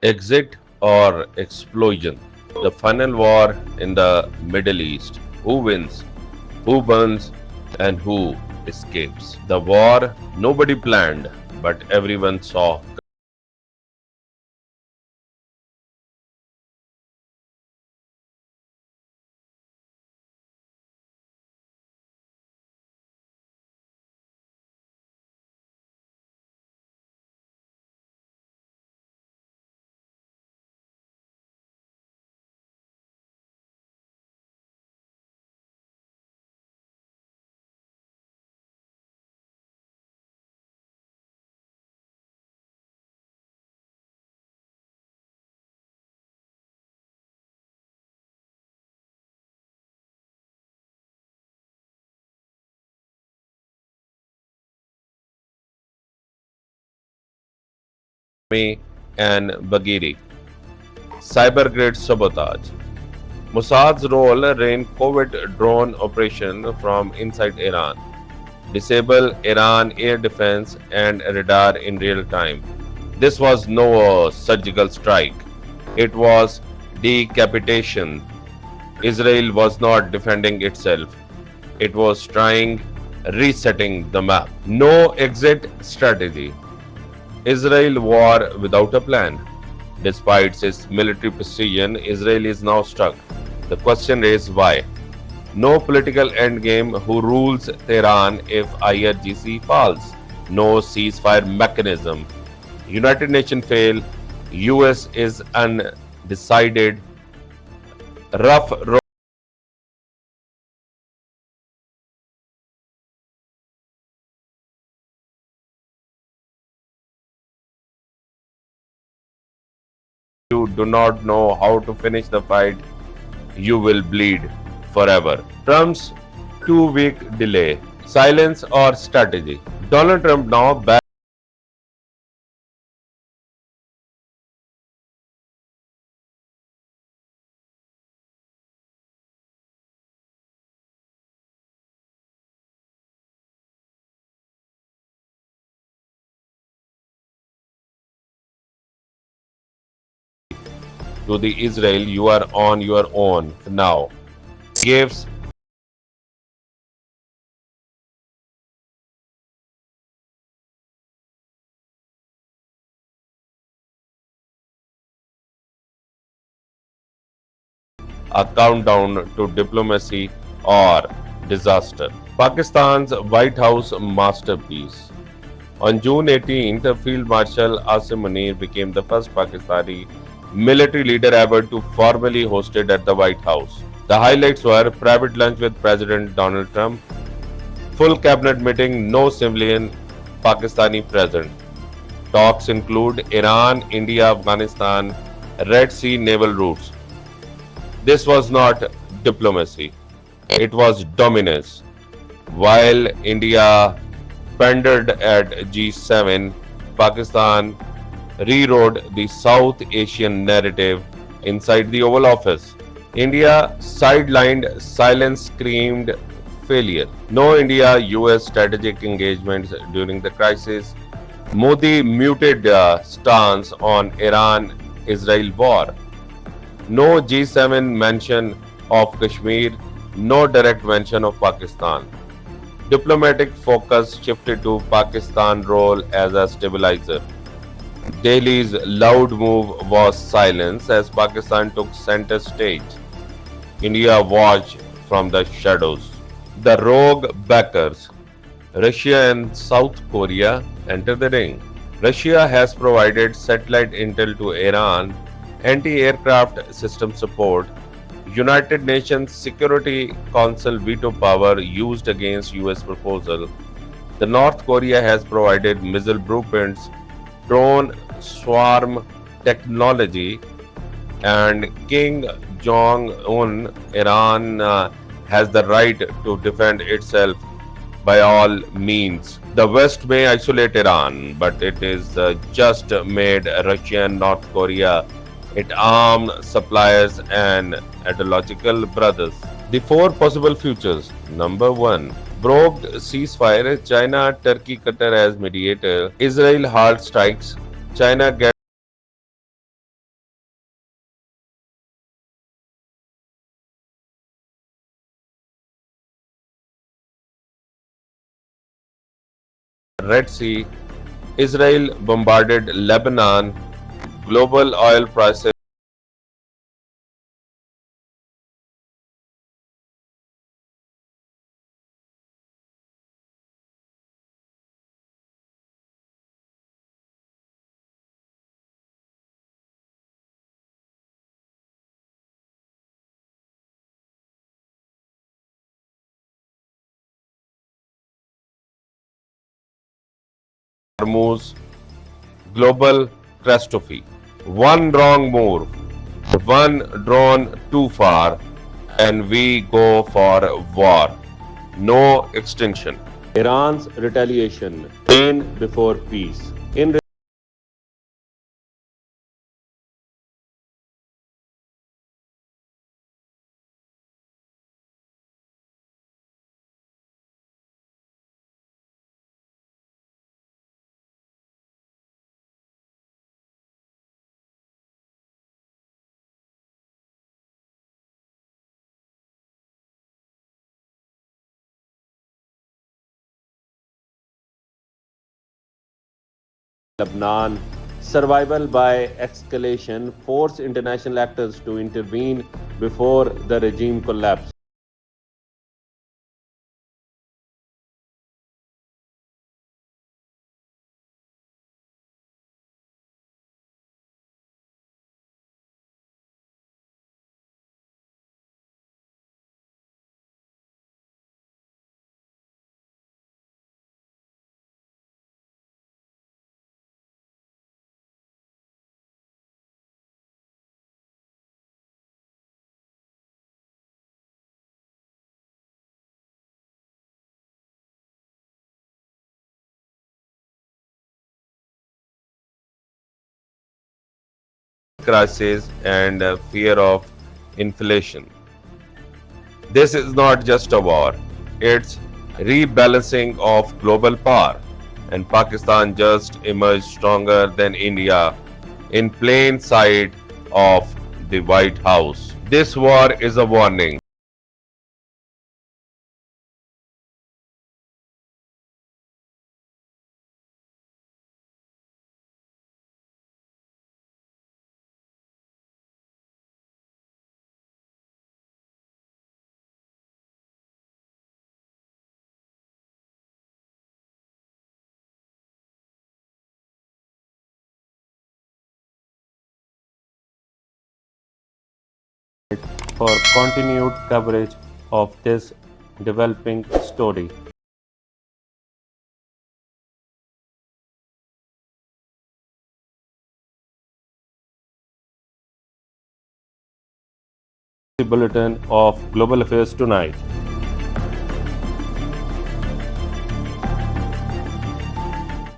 Exit or explosion? The final war in the Middle East. Who wins? Who burns? And who escapes? The war nobody planned, but everyone saw. Me and Bagheri. Cyber-grade sabotage. Mossad's role in covert drone operation from inside Iran. Disable Iran air defense and radar in real time. This was no surgical strike. It was decapitation. Israel was not defending itself. It was trying resetting the map. No exit strategy. Israel war without a plan. Despite its military precision, Israel is now stuck. The question is why? No political endgame who rules Tehran if IRGC falls. No ceasefire mechanism. United Nations fail. US is undecided. Rough road. You do not know how to finish the fight. You will bleed forever. Trump's 2 week delay. Silence or strategy? Donald Trump now back to the Israel. You are on your own now. Gives a countdown to diplomacy or disaster. Pakistan's White House masterpiece. On June 18th, Field Marshal Asim Munir became the first Pakistani military leader ever to formally hosted at the White House. The highlights were private lunch with President Donald Trump, full cabinet meeting, no civilian Pakistani present. Talks include Iran, India, Afghanistan, Red Sea naval routes. This was not diplomacy, it was dominance. While India pandered at G7, Pakistan rewrote the South Asian narrative inside the Oval Office. India sidelined, silence screamed failure. No India US strategic engagements during the crisis. Modi muted stance on Iran Israel war. No G7 mention of Kashmir, no direct mention of Pakistan. Diplomatic focus shifted to Pakistan's role as a stabilizer. Delhi's loud move was silence as Pakistan took center stage. India watched from the shadows. The rogue backers, Russia and South Korea, enter the ring. Russia has provided satellite intel to Iran, anti-aircraft system support, United Nations Security Council veto power used against US proposal. The North Korea has provided missile blueprints, drone swarm technology, and King Jong-un, Iran has the right to defend itself by all means. The West may isolate Iran, but it is just made Russia and North Korea its arms suppliers and ideological brothers. The four possible futures. Number one, broke ceasefire. China, Turkey, Qatar as mediator. Israel hard strikes. China gets Red Sea, Israel bombarded Lebanon, global oil prices Hormuz, global catastrophe. One wrong move, one drone too far, and we go for war. No extension. Iran's retaliation, pain before peace. In Lebanon, survival by escalation forced international actors to intervene before the regime collapsed. Crisis and fear of inflation. This is not just a war, it's rebalancing of global power. And Pakistan just emerged stronger than India in plain sight of the White House. This war is a warning. For continued coverage of this developing story. Bulletin of Global Affairs tonight.